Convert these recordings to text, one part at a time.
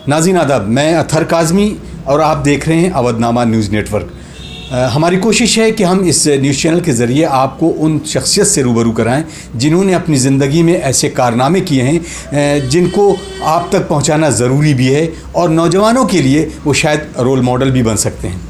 नाज़रीन आदाब, मैं अतहर काज़मी और आप देख रहे हैं अवधनामा न्यूज़ नेटवर्क। हमारी कोशिश है कि हम इस न्यूज़ चैनल के ज़रिए आपको उन शख्सियत से रूबरू कराएं जिन्होंने अपनी ज़िंदगी में ऐसे कारनामे किए हैं जिनको आप तक पहुंचाना ज़रूरी भी है और नौजवानों के लिए वो शायद रोल मॉडल भी बन सकते हैं।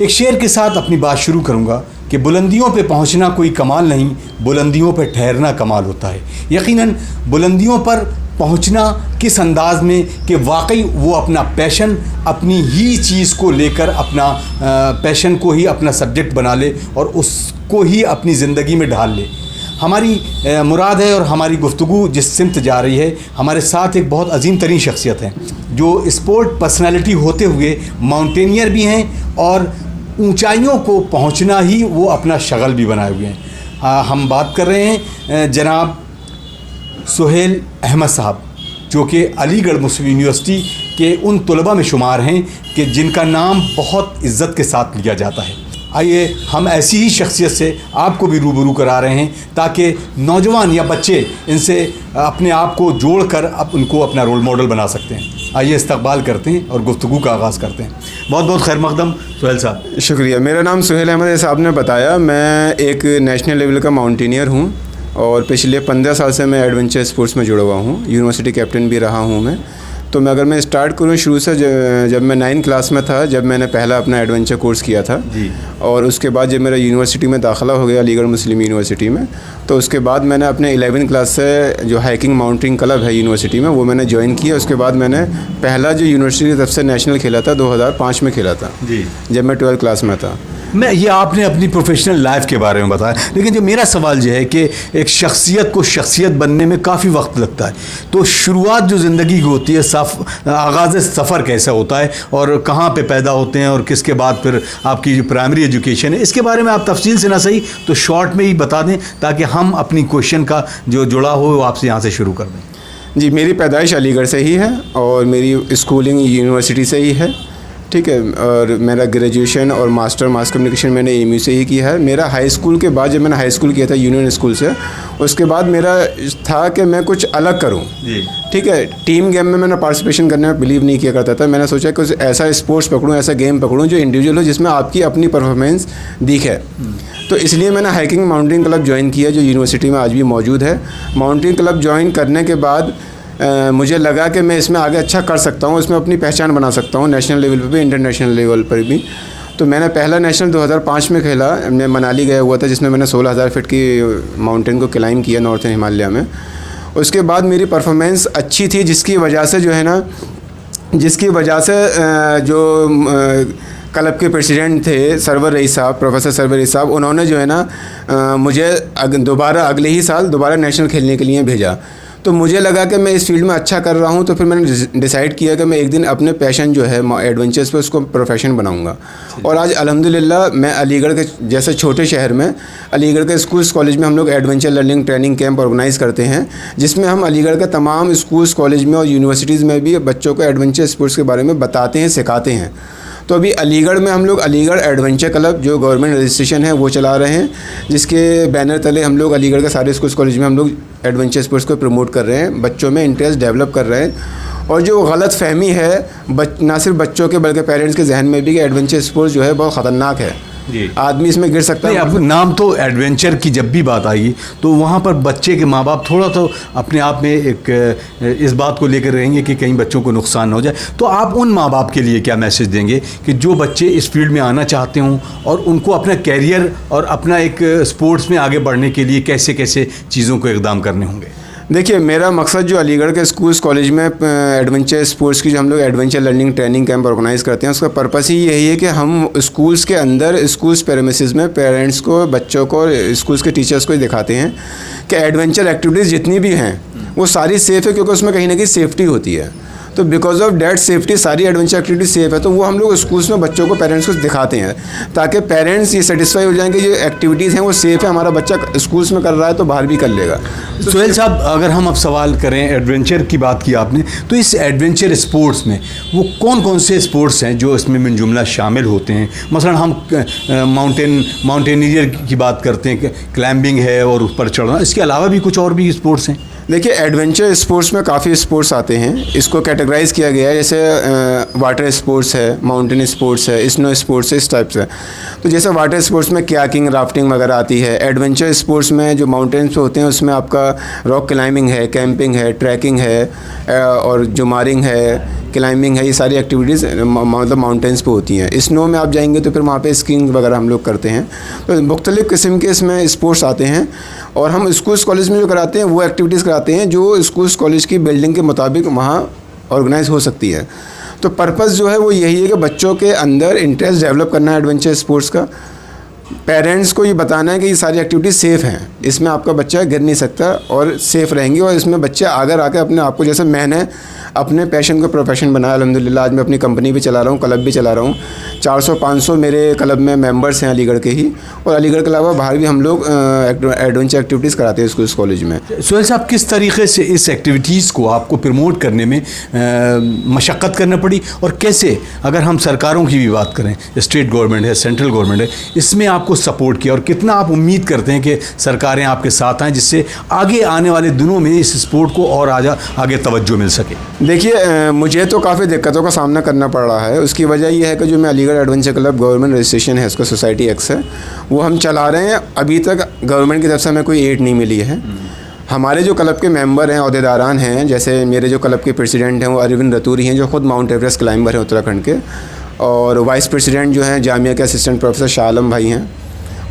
एक शेर के साथ अपनी बात शुरू करूंगा कि बुलंदियों पे पहुंचना कोई कमाल नहीं, बुलंदियों पे ठहरना कमाल होता है। यकीनन बुलंदियों पर पहुंचना किस अंदाज़ में कि वाकई वो अपना पैशन, अपनी ही चीज़ को लेकर अपना पैशन को ही अपना सब्जेक्ट बना ले और उसको ही अपनी ज़िंदगी में ढाल ले। हमारी मुराद है और हमारी गुफ्तगू जिस सिमत जा रही है, हमारे साथ एक बहुत अजीम तरीन शख्सियत है जो स्पोर्ट पर्सनालिटी होते हुए माउंटेनियर भी हैं और ऊंचाइयों को पहुंचना ही वो अपना शगल भी बनाए हुए हैं। हम बात कर रहे हैं जनाब सुहेल अहमद साहब, जो कि अलीगढ़ मुस्लिम यूनिवर्सिटी के उन तलबा में शुमार हैं कि जिनका नाम बहुत इज़्ज़त के साथ लिया जाता है। आइए हम ऐसी ही शख्सियत से आपको भी रूबरू करा रहे हैं ताकि नौजवान या बच्चे इनसे अपने आप को जोड़कर अब उनको अपना रोल मॉडल बना सकते हैं। आइए इस्तकबाल करते हैं और गुफ्तगू का आगाज़ करते हैं। बहुत बहुत खैर मकदम सुहेल साहब। शुक्रिया। मेरा नाम सुहेल अहमद है, साहब ने बताया। मैं एक नेशनल लेवल का माउंटेनियर हूँ और पिछले 15 साल से मैं एडवेंचर स्पोर्ट्स में जुड़ा हुआ हूँ। यूनिवर्सिटी कैप्टन भी रहा हूँ मैं। तो मैं अगर मैं स्टार्ट करूँ शुरू से, जब मैं 9th क्लास में था, जब मैंने पहला अपना एडवेंचर कोर्स किया था जी। और उसके बाद जब मेरा यूनिवर्सिटी में दाखिला हो गया अलीगढ़ मुस्लिम यूनिवर्सिटी में, तो उसके बाद मैंने अपने 11th क्लास से जो हाइकिंग माउंटेनिंग क्लब है यूनिवर्सिटी में, वो मैंने ज्वाइन किया। उसके बाद मैंने पहला जो यूनिवर्सिटी की तरफ से नेशनल खेला था 2005 में खेला था जी, जब मैं 12th क्लास में था। मैं ये आपने अपनी प्रोफेशनल लाइफ के बारे में बताया, लेकिन जो मेरा सवाल ये है कि एक शख्सियत को शख्सियत बनने में काफ़ी वक्त लगता है, तो शुरुआत जो ज़िंदगी की होती है, आगाज़ सफ़र कैसा होता है और कहाँ पे पैदा होते हैं और किसके बाद फिर आपकी जो प्राइमरी एजुकेशन है, इसके बारे में आप तफसील से ना सही तो शॉर्ट में ही बता दें ताकि हम अपनी क्वेश्चन का जो जुड़ा हो वो आपसे यहाँ से शुरू कर दें। जी, मेरी पैदाइश अलीगढ़ से ही है और मेरी स्कूलिंग यूनिवर्सिटी से ही है, ठीक है। और मेरा ग्रेजुएशन और मास्टर मास कम्युनिकेशन मैंने एमयू से ही किया है। मेरा हाई स्कूल के बाद, जब मैंने हाई स्कूल किया था यूनियन स्कूल से, उसके बाद मेरा था कि मैं कुछ अलग करूं, ठीक है। टीम गेम में मैंने पार्टिसिपेशन करने में बिलीव नहीं किया करता था। मैंने सोचा कि ऐसा स्पोर्ट्स पकड़ूं, ऐसा गेम पकड़ूं जो इंडिविजुअल हो, जिसमें आपकी अपनी परफॉर्मेंस दिखे। तो इसलिए मैंने हाइकिंग माउंटेनिंग क्लब ज्वाइन किया जो यूनिवर्सिटी में आज भी मौजूद है। माउंटेनिंग क्लब ज्वाइन करने के बाद मुझे लगा कि मैं इसमें आगे अच्छा कर सकता हूँ, इसमें अपनी पहचान बना सकता हूँ, नेशनल लेवल पर भी, इंटरनेशनल लेवल पर भी। तो मैंने पहला नेशनल 2005 में खेला। मैं मनाली गया हुआ था, जिसमें मैंने 16,000 फीट की माउंटेन को क्लाइंब किया नॉर्थन हिमालय में। उसके बाद मेरी परफॉर्मेंस अच्छी थी, जिसकी वजह से जो क्लब के प्रेसिडेंट थे सरवर रईस साहब, प्रोफेसर सरवर रईस साहब, उन्होंने जो है ना मुझे अगले ही साल दोबारा नेशनल खेलने के लिए भेजा। तो मुझे लगा कि मैं इस फील्ड में अच्छा कर रहा हूं, तो फिर मैंने डिसाइड किया कि मैं एक दिन अपने पैशन जो है एडवेंचर्स पे, उसको प्रोफेशन बनाऊंगा। और आज अल्हम्दुलिल्लाह मैं अलीगढ़ के जैसे छोटे शहर में, अलीगढ़ के स्कूल्स कॉलेज में हम लोग adventure learning training camp organise करते हैं, जिसमें हम अलीगढ़ के तमाम स्कूल्स कॉलेज में और यूनिवर्सिटीज़ में भी बच्चों को एडवेंचर स्पोर्ट्स के बारे में बताते हैं, सिखाते हैं। तो अभी अलीगढ़ में हम लोग अलीगढ़ एडवेंचर क्लब जो गवर्नमेंट रजिस्ट्रेशन है वो चला रहे हैं, जिसके बैनर तले हम लोग अलीगढ़ के सारे स्कूल कॉलेज में हम लोग एडवेंचर स्पोर्ट्स को प्रमोट कर रहे हैं, बच्चों में इंटरेस्ट डेवलप कर रहे हैं। और जो गलत फहमी है ना सिर्फ बच्चों के बल्कि पेरेंट्स के जहन में भी कि एडवेंचर स्पोर्ट्स जो है बहुत ख़तरनाक है, आदमी इसमें गिर सकता है। अब नाम तो एडवेंचर की जब भी बात आई तो वहाँ पर बच्चे के माँ बाप थोड़ा तो अपने आप में एक इस बात को लेकर रहेंगे कि कहीं बच्चों को नुकसान हो जाए। तो आप उन माँ बाप के लिए क्या मैसेज देंगे कि जो बच्चे इस फील्ड में आना चाहते हों और उनको अपना कैरियर और अपना एक स्पोर्ट्स में आगे बढ़ने के लिए कैसे कैसे चीज़ों को इक़दाम करने होंगे? देखिए, मेरा मकसद जो अलीगढ़ के स्कूल्स कॉलेज में एडवेंचर स्पोर्ट्स की जो हम लोग adventure learning training camp organise करते हैं, उसका पर्पस ही यही है कि हम स्कूल्स के अंदर, स्कूल्स प्रेमिसेस में पेरेंट्स को, बच्चों को, स्कूल्स के टीचर्स को दिखाते हैं कि एडवेंचर एक्टिविटीज़ जितनी भी हैं वो सारी सेफ़ है, क्योंकि उसमें कहीं ना कहीं सेफ्टी होती है। तो बिकॉज ऑफ डैट सेफ्टी सारी एडवेंचर एक्टिविटी सेफ़ है, तो वो हम लोग स्कूल्स में बच्चों को, पेरेंट्स को दिखाते हैं ताकि पेरेंट्स ये सेटिस्फाई हो जाएं कि ये एक्टिविटीज़ हैं वो सेफ़ है, हमारा बच्चा स्कूल्स में कर रहा है तो बाहर भी कर लेगा। सुहेल साहब, अगर हम अब सवाल करें, एडवेंचर की बात की आपने, तो इस एडवेंचर स्पोर्ट्स में वो कौन कौन से स्पोर्ट्स हैं जो इसमें मिन जुमला शामिल होते हैं? मसलन हम माउंटेनियर की बात करते हैं, क्लाइंबिंग है और उस पर चढ़ना, इसके अलावा भी कुछ और भी स्पोर्ट्स हैं? देखिए, एडवेंचर स्पोर्ट्स में काफ़ी स्पोर्ट्स आते हैं। इसको कैटेगराइज़ किया गया है, जैसे वाटर स्पोर्ट्स है, माउंटेन स्पोर्ट्स है, स्नो स्पोर्ट्स है, इस टाइप से। तो जैसे वाटर स्पोर्ट्स में कयाकिंग, राफ्टिंग वगैरह आती है। एडवेंचर स्पोर्ट्स में जो माउंटेन्स पे होते हैं उसमें आपका रॉक क्लाइंबिंग है, कैंपिंग है, ट्रैकिंग है, और जुमारिंग है, क्लाइंबिंग है। ये सारी एक्टिविटीज़ मतलब माउंटेन्स पे होती हैं। स्नो में आप जाएंगे तो फिर वहाँ पे स्कीइंग वगैरह हम लोग करते हैं। तो मुख्तलिफ़ किस्म के इसमें स्पोर्ट्स आते हैं, और हम स्कूल्स कॉलेज में जो कराते हैं वो एक्टिविटीज़ कराते हैं जो स्कूल्स कॉलेज की बिल्डिंग के मुताबिक वहाँ ऑर्गेनाइज हो सकती है। तो पर्पज़ जो है वो यही है कि बच्चों के अंदर इंटरेस्ट डेवलप करना है एडवेंचर स्पोर्ट्स का। पेरेंट्स को ये बताना है कि ये सारी एक्टिविटीज़ सेफ़ हैं, इसमें आपका बच्चा गिर नहीं सकता और सेफ़ रहेंगी, और इसमें बच्चे आगे आके अपने आप को, जैसे मैंने अपने पैशन को प्रोफेशन बनाया, अल्हम्दुलिल्लाह आज मैं अपनी कंपनी भी चला रहा हूँ, क्लब भी चला रहा हूँ। 400-500 मेरे क्लब में मेंबर्स हैं अलीगढ़ के ही, और अलीगढ़ के अलावा बाहर भी हम लोग एडवेंचर एक्टिविटीज़ कराते हैं स्कूल कॉलेज में। सुहेल साहब, किस तरीके से इस एक्टिविटीज़ को आपको प्रमोट करने में मशक्क़त करना पड़ी, और कैसे, अगर हम सरकारों की भी बात करें, स्टेट गवर्नमेंट है, सेंट्रल गवर्नमेंट है, इसमें आपको सपोर्ट किया, और कितना आप उम्मीद करते हैं कि सरकारें आपके साथ आएँ जिससे आगे आने वाले दिनों में इस स्पोर्ट को और आगे तवज्जो मिल सके? देखिए, मुझे तो काफ़ी दिक्कतों का सामना करना पड़ रहा है। उसकी वजह यह है कि जो मैं Aligarh adventure club government registration है, उसका सोसाइटी एक्स है, वो हम चला रहे हैं। अभी तक गवर्नमेंट की तरफ से हमें कोई एड नहीं मिली है। हमारे जो क्लब के मेंबर हैं, अहदेदारान हैं, जैसे मेरे जो क्लब के प्रेसिडेंट हैं वो अरविंद रतूरी हैं, जो ख़ुद माउंट एवरेस्ट क्लाइंबर हैं उत्तराखंड के, और वाइस प्रेसिडेंट जो हैं जामिया के असिस्टेंट प्रोफेसर शाह आलम भाई हैं,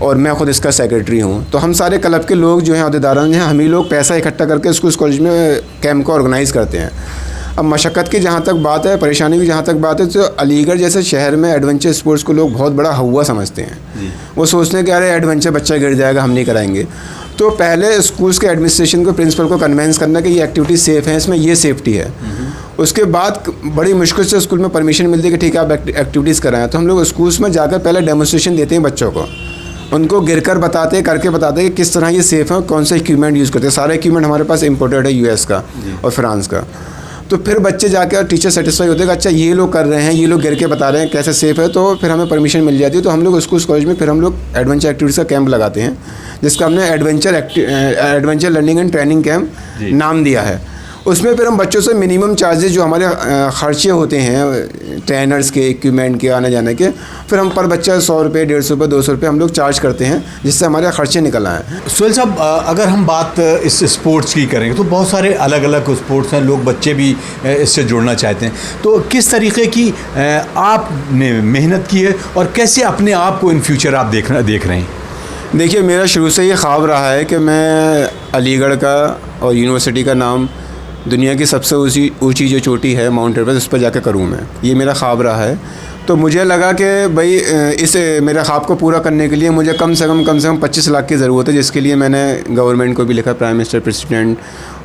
और मैं ख़ुद इसका सेक्रेटरी हूँ। तो हम सारे क्लब के लोग जो हैं, अहदेदारान हैं, हम ही लोग पैसा इकट्ठा करके स्कूल कॉलेज में कैंप को ऑर्गेनाइज़ करते हैं। अब मशक्क़त की जहाँ तक बात है, परेशानी की जहाँ तक बात है, तो अलीगढ़ जैसे शहर में एडवेंचर स्पोर्ट्स को लोग बहुत बड़ा हवा समझते हैं। वो सोचते हैं कि अरे एडवेंचर बच्चा गिर जाएगा, हम नहीं कराएंगे। तो पहले स्कूल्स के एडमिनिस्ट्रेशन को, प्रिंसिपल को कन्वेंस करना कि ये एक्टिविटी सेफ़ है, इसमें ये सेफ्टी है। उसके बाद बड़ी मुश्किल से स्कूल में परमिशन मिलती है कि ठीक है आप एक्टिविटीज़ कराएं। तो हम लोग स्कूल्स में जाकर पहले डेमोन्स्ट्रेशन देते हैं बच्चों को, उनको गिरकर बताते, करके बताते हैं कि किस तरह ये सेफ़ है, कौन सा इक्विपमेंट यूज़ करते हैं। सारे इक्विपमेंट हमारे पास इंपोर्टेड है यूएस का और फ्रांस का। तो फिर बच्चे जाकर टीचर सेटिस्फाई होते हैं कि अच्छा ये लोग कर रहे हैं, ये लोग गिर के बता रहे हैं कैसे सेफ़ है, तो फिर हमें परमिशन मिल जाती है। तो हम लोग स्कूल कॉलेज में फिर हम लोग एडवेंचर एक्टिविटीज़ का कैंप लगाते हैं, जिसका हमने adventure learning and training camp नाम दिया है। उसमें फिर हम बच्चों से मिनिमम चार्जेस जो हमारे खर्चे होते हैं ट्रेनर्स के, इक्विपमेंट के, आने जाने के, फिर हम पर बच्चा 100 रुपये, 150 रुपये, 200 रुपये हम लोग चार्ज करते हैं, जिससे हमारे खर्चे निकल आएँ। सुहेल साहब, अगर हम बात इस स्पोर्ट्स की करेंगे तो बहुत सारे अलग अलग स्पोर्ट्स हैं, लोग बच्चे भी इससे जुड़ना चाहते हैं। तो किस तरीके की आपने मेहनत की है, और कैसे अपने आप को इन फ्यूचर आप देख रहे हैं? देखिए, मेरा शुरू से ये ख्वाब रहा है कि मैं अलीगढ़ का और यूनिवर्सिटी का नाम दुनिया की सबसे ऊंची जो चोटी है माउंट एवरेस्ट, उस पर जाकर करूँ मैं, ये मेरा ख्वाब रहा है। तो मुझे लगा कि भाई इस मेरे ख्वाब को पूरा करने के लिए मुझे कम से कम 25 लाख की ज़रूरत है, जिसके लिए मैंने गवर्नमेंट को भी लिखा, प्राइम मिनिस्टर, प्रेसिडेंट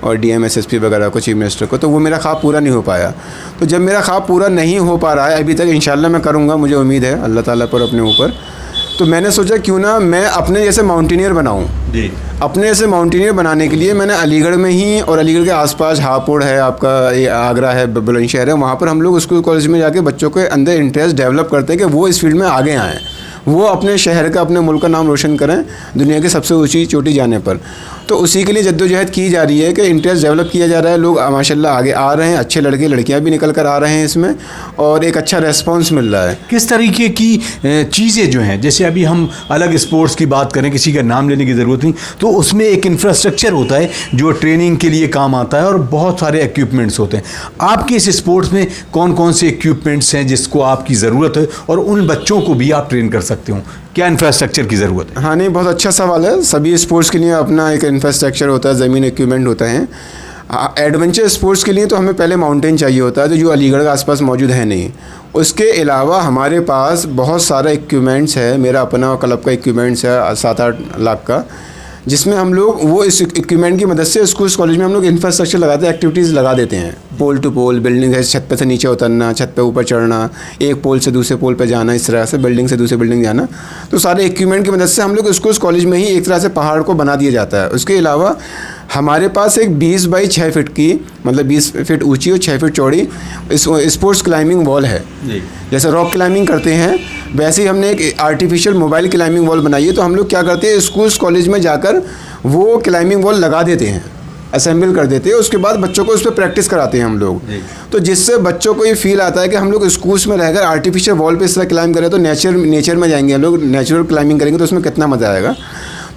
और DM SSP वगैरह को, चीफ मिनिस्टर को। तो वो मेरा ख्वाब पूरा नहीं हो पाया। तो जब मेरा ख्वाब पूरा नहीं हो पा रहा है अभी तक, इंशाल्लाह मैं करूँगा, मुझे उम्मीद है अल्लाह ताला पर, अपने ऊपर। तो मैंने सोचा क्यों ना मैं अपने जैसे माउंटेनियर बनाऊँ। अपने जैसे माउंटेनियर बनाने के लिए मैंने अलीगढ़ में ही, और अलीगढ़ के आसपास हापुड़ है, आपका ये आगरा है, बुलंदशहर है, वहाँ पर हम लोग स्कूल कॉलेज में जाके बच्चों के अंदर इंटरेस्ट डेवलप करते हैं कि वो इस फील्ड में आगे आएँ, वो अपने शहर का, अपने मुल्क का नाम रोशन करें दुनिया की सबसे ऊंची चोटी जाने पर। तो उसी के लिए जद्दोजहद की जा रही है कि इंटरेस्ट डेवलप किया जा रहा है। लोग माशाल्लाह आगे आ रहे हैं, अच्छे लड़के लड़कियां भी निकल कर आ रहे हैं इसमें, और एक अच्छा रेस्पॉन्स मिल रहा है। किस तरीके की चीज़ें जो हैं, जैसे अभी हम अलग स्पोर्ट्स की बात करें, किसी का नाम लेने की ज़रूरत नहीं, तो उसमें एक इंफ्रास्ट्रक्चर होता है जो ट्रेनिंग के लिए काम आता है, और बहुत सारे इक्विपमेंट्स होते हैं। आपके इस स्पोर्ट्स में कौन कौन से इक्विपमेंट्स हैं जिसको आपकी ज़रूरत है, और उन बच्चों को भी आप ट्रेन कर सकते हो? क्या इंफ्रास्ट्रक्चर की ज़रूरत है? हाँ, नहीं, बहुत अच्छा सवाल है। सभी स्पोर्ट्स के लिए अपना एक इंफ्रास्ट्रक्चर होता है, ज़मीन, इक्विपमेंट होता है। एडवेंचर स्पोर्ट्स के लिए तो हमें पहले माउंटेन चाहिए होता है, तो जो अलीगढ़ के आसपास मौजूद है नहीं। उसके अलावा हमारे पास बहुत सारा इक्विपमेंट्स है। मेरा अपना क्लब का इक्विपमेंट्स है 7-8 लाख का, जिसमें हम लोग वो इस इक्विपमेंट की मदद से स्कूल कॉलेज में हम लोग इंफ्रास्ट्रक्चर लगाते हैं, एक्टिविटीज़ लगा देते हैं। पोल टू पोल बिल्डिंग है, छत पे से नीचे उतरना, छत पे ऊपर चढ़ना, एक पोल से दूसरे पोल पे जाना, इस तरह से बिल्डिंग से दूसरे बिल्डिंग जाना। तो सारे इक्विपमेंट की मदद से हम लोग स्कूल कॉलेज में ही एक तरह से पहाड़ को बना दिया जाता है। उसके अलावा हमारे पास एक 20 बाई 6 फीट की, मतलब 20 फीट ऊंची और 6 फीट चौड़ी स्पोर्ट्स क्लाइंबिंग वॉल है। जैसे रॉक क्लाइंबिंग करते हैं वैसे ही हमने एक आर्टिफिशियल मोबाइल क्लाइंबिंग वॉल बनाई है। तो हम लोग क्या करते हैं, स्कूल्स कॉलेज में जाकर वो क्लाइंबिंग वॉल लगा देते हैं। असेंबल कर देते हैं, उसके बाद बच्चों को उस पर प्रैक्टिस कराते हैं हम लोग। तो जिससे बच्चों को ये फील आता है कि हम लोग स्कूल्स में रहकर आर्टिफिशियल वॉल पे इस तरह क्लाइंब करें तो नेचर में जाएंगे हम लोग, नेचुरल क्लाइंबिंग करेंगे तो उसमें कितना मज़ा आएगा।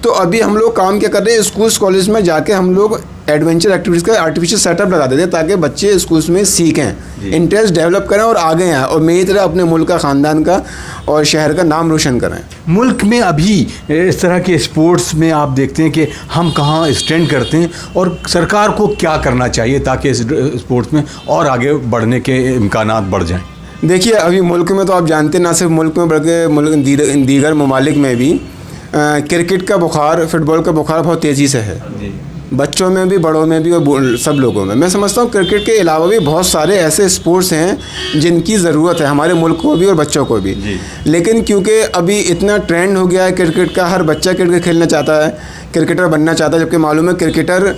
तो अभी हम लोग काम क्या कर रहे हैं, स्कूल्स कॉलेज में जाके हम लोग एडवेंचर एक्टिविटीज़ का आर्टिफिशियल सेटअप लगा देते हैं ताकि बच्चे स्कूल्स में सीखें, इंटरेस्ट डेवलप करें और आगे आएँ और मेरी तरह अपने मुल्क का, ख़ानदान का और शहर का नाम रोशन करें। मुल्क में अभी इस तरह के स्पोर्ट्स में आप देखते हैं कि हम कहाँ स्टैंड करते हैं और सरकार को क्या करना चाहिए ताकि इस स्पोर्ट्स में और आगे बढ़ने के इम्कानात बढ़ जाएं? देखिए अभी मुल्क में तो आप जानते हैं, ना सिर्फ मुल्क में बल्कि मुल्क दीगर ममालिक में भी क्रिकेट का बुखार, फुटबॉल का बुखार बहुत तेज़ी से है, बच्चों में भी, बड़ों में भी और सब लोगों में। मैं समझता हूँ क्रिकेट के अलावा भी बहुत सारे ऐसे स्पोर्ट्स हैं जिनकी ज़रूरत है हमारे मुल्क को भी और बच्चों को भी। लेकिन क्योंकि अभी इतना ट्रेंड हो गया है क्रिकेट का, हर बच्चा क्रिकेट खेलना चाहता है, क्रिकेटर बनना चाहता है, जबकि मालूम है क्रिकेटर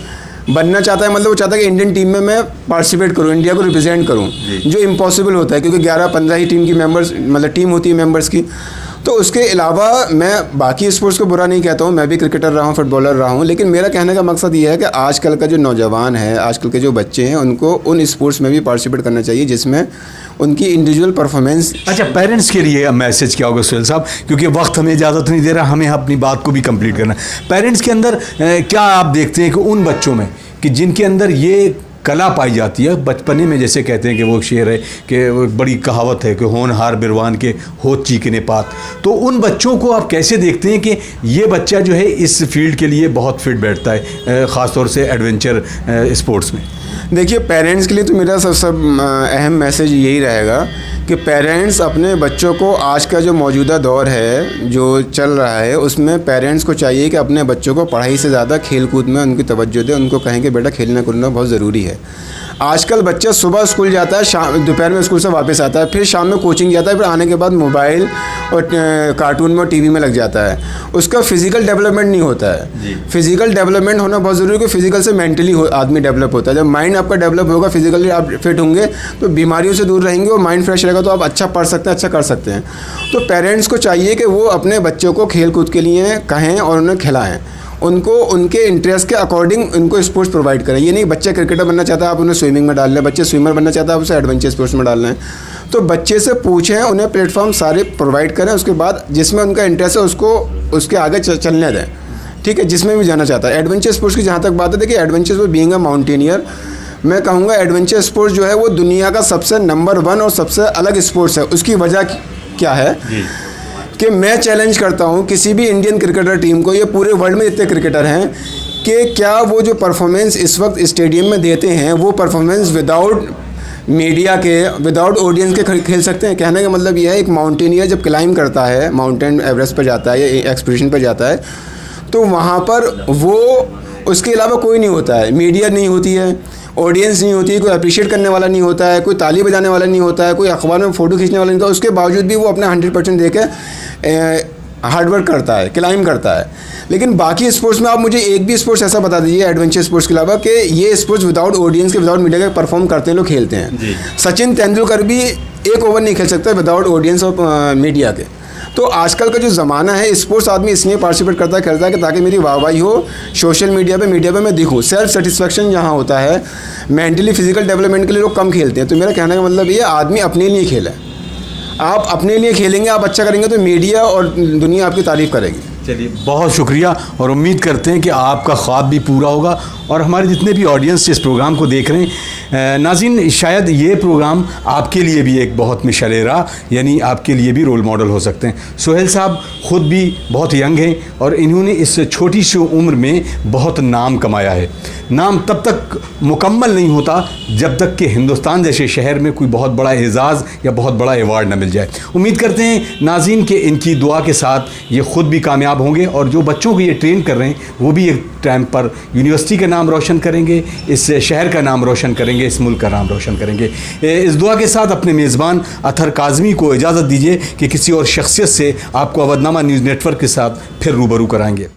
बनना चाहता है मतलब वो चाहता है कि इंडियन टीम में मैं पार्टिसिपेट करूं, इंडिया को रिप्रेजेंट करूं, जो इम्पॉसिबल होता है क्योंकि 11-15 ही टीम की मेंबर्स मतलब टीम होती है मेंबर्स की। तो उसके अलावा मैं बाकी स्पोर्ट्स को बुरा नहीं कहता हूँ, मैं भी क्रिकेटर रहा हूँ, फुटबॉलर रहा हूँ, लेकिन मेरा कहने का मकसद ये है कि आजकल का जो नौजवान है, आजकल के जो बच्चे हैं, उनको उन स्पोर्ट्स में भी पार्टिसिपेट करना चाहिए जिसमें उनकी इंडिविजुअल परफॉर्मेंस। अच्छा, पेरेंट्स के लिए मैसेज क्या होगा सुहेल साहब, क्योंकि वक्त हमें इजाज़त नहीं दे रहा, हमें अपनी बात को भी कंप्लीट करना है। पेरेंट्स के अंदर क्या आप देखते हैं कि उन बच्चों में कि जिनके अंदर ये कला पाई जाती है, बचपने में जैसे कहते हैं कि वो शेर है कि वो बड़ी कहावत है कि होनहार बिरवान के होत चीकने पात, तो उन बच्चों को आप कैसे देखते हैं कि ये बच्चा जो है इस फील्ड के लिए बहुत फिट बैठता है, ख़ास तौर से एडवेंचर स्पोर्ट्स में? देखिए पेरेंट्स के लिए तो मेरा सबसे अहम मैसेज यही रहेगा कि पेरेंट्स अपने बच्चों को, आज का जो मौजूदा दौर है जो चल रहा है उसमें पेरेंट्स को चाहिए कि अपने बच्चों को पढ़ाई से ज़्यादा खेल कूद में उनकी तवज्जो दें, उनको कहें कि बेटा खेलना कूदना बहुत ज़रूरी है। आजकल बच्चा सुबह स्कूल जाता है, शाम दोपहर में स्कूल से वापस आता है, फिर शाम में कोचिंग जाता है, फिर आने के बाद मोबाइल और कार्टून में और टीवी में लग जाता है, उसका फिज़िकल डेवलपमेंट नहीं होता है। फिज़िकल डेवलपमेंट होना बहुत ज़रूरी है कि फिज़िकल से मेंटली आदमी डेवलप होता है। जब माइंड आपका डेवलप होगा, फिज़िकली आप फिट होंगे तो बीमारियों से दूर रहेंगे और माइंड फ्रेश रहेगा तो आप अच्छा पढ़ सकते हैं, अच्छा कर सकते हैं। तो पेरेंट्स को चाहिए कि वो अपने बच्चों को खेल कूद के लिए कहें और उन्हें खिलाएँ, उनको उनके इंटरेस्ट के अकॉर्डिंग उनको स्पोर्ट्स प्रोवाइड करें। ये नहीं बच्चा क्रिकेटर बनना चाहता है आप उन्हें स्विमिंग में डाल लें, बच्चे स्विमर बनना चाहता है आप उसे एडवेंचर स्पोर्ट्स में डाल लें। तो बच्चे से पूछें, उन्हें प्लेटफॉर्म सारे प्रोवाइड करें, उसके बाद जिसमें उनका इंटरेस्ट है उसको उसके आगे चलने दें, ठीक है, जिसमें भी जाना चाहता है। एडवेंचर स्पोर्ट्स की जहाँ तक बात है, देखिए adventure sports being a mountaineer, मैं कहूँगा एडवेंचर स्पोर्ट्स जो है वो दुनिया का सबसे नंबर 1 और सबसे अलग स्पोर्ट्स है। उसकी वजह क्या है कि मैं चैलेंज करता हूं किसी भी इंडियन क्रिकेटर टीम को, ये पूरे वर्ल्ड में जितने क्रिकेटर हैं, कि क्या वो जो परफॉर्मेंस इस वक्त स्टेडियम में देते हैं वो परफॉर्मेंस विदाउट मीडिया के, विदाउट ऑडियंस के खेल सकते हैं। कहने का मतलब यह है एक माउंटेनियर जब क्लाइंब करता है, माउंटेन एवरेस्ट पर जाता है या एक्सपीडिशन पर जाता है, तो वहाँ पर वो उसके अलावा कोई नहीं होता है, मीडिया नहीं होती है, ऑडियंस नहीं होती है, कोई अप्रिशिएट करने वाला नहीं होता है, कोई ताली बजाने वाला नहीं होता है, कोई अखबार में फ़ोटो खींचने वाला नहीं होता। उसके बावजूद भी वो अपना 100% दे के हार्डवर्क करता है, क्लाइंब करता है। लेकिन बाकी स्पोर्ट्स में आप मुझे एक भी स्पोर्ट्स ऐसा बता दीजिए एडवेंचर स्पोर्ट्स के अलावा कि ये स्पोर्ट्स विदाउट ऑडियंस के, विदाउट मीडिया के परफॉर्म करते हैं, लोग खेलते हैं। सचिन तेंदुलकर भी एक ओवर नहीं खेल सकता विदाउट ऑडियंस और मीडिया के। तो आजकल का जो ज़माना है, स्पोर्ट्स आदमी इसलिए पार्टिसिपेट करता है, खेलता है कि ताकि मेरी वाहवाही हो सोशल मीडिया पे मैं दिखूँ। सेल्फ सेटिस्फेक्शन जहाँ होता है, मेंटली फिजिकल डेवलपमेंट के लिए लोग कम खेलते हैं। तो मेरा कहने का मतलब ये आदमी अपने लिए खेले, आप अपने लिए खेलेंगे, आप अच्छा करेंगे तो मीडिया और दुनिया आपकी तारीफ़ करेगी। चलिए, बहुत शुक्रिया और उम्मीद करते हैं कि आपका ख्वाब भी पूरा होगा और हमारे जितने भी ऑडियंस इस प्रोग्राम को देख रहे हैं, नाज़रीन, शायद ये प्रोग्राम आपके लिए भी एक बहुत मिसाल राह, यानी आपके लिए भी रोल मॉडल हो सकते हैं। सुहेल साहब ख़ुद भी बहुत यंग हैं और इन्होंने इस छोटी सी उम्र में बहुत नाम कमाया है। नाम तब तक मुकम्मल नहीं होता जब तक कि हिंदुस्तान जैसे शहर में कोई बहुत बड़ा एजाज़ या बहुत बड़ा एवार्ड न मिल जाए। उम्मीद करते हैं नाज़रीन के इनकी दुआ के साथ ये ख़ुद भी कामयाब होंगे और जो बच्चों को ये ट्रेन कर रहे हैं वो भी एक टाइम पर यूनिवर्सिटी का नाम रोशन करेंगे, इस शहर का नाम रोशन करेंगे, इस मुल्क का नाम रोशन करेंगे। इस दुआ के साथ अपने मेज़बान अतहर काज़मी को इजाज़त दीजिए कि किसी और शख्सियत से आपको अवधनामा न्यूज़ नेटवर्क के साथ फिर रूबरू कराएंगे।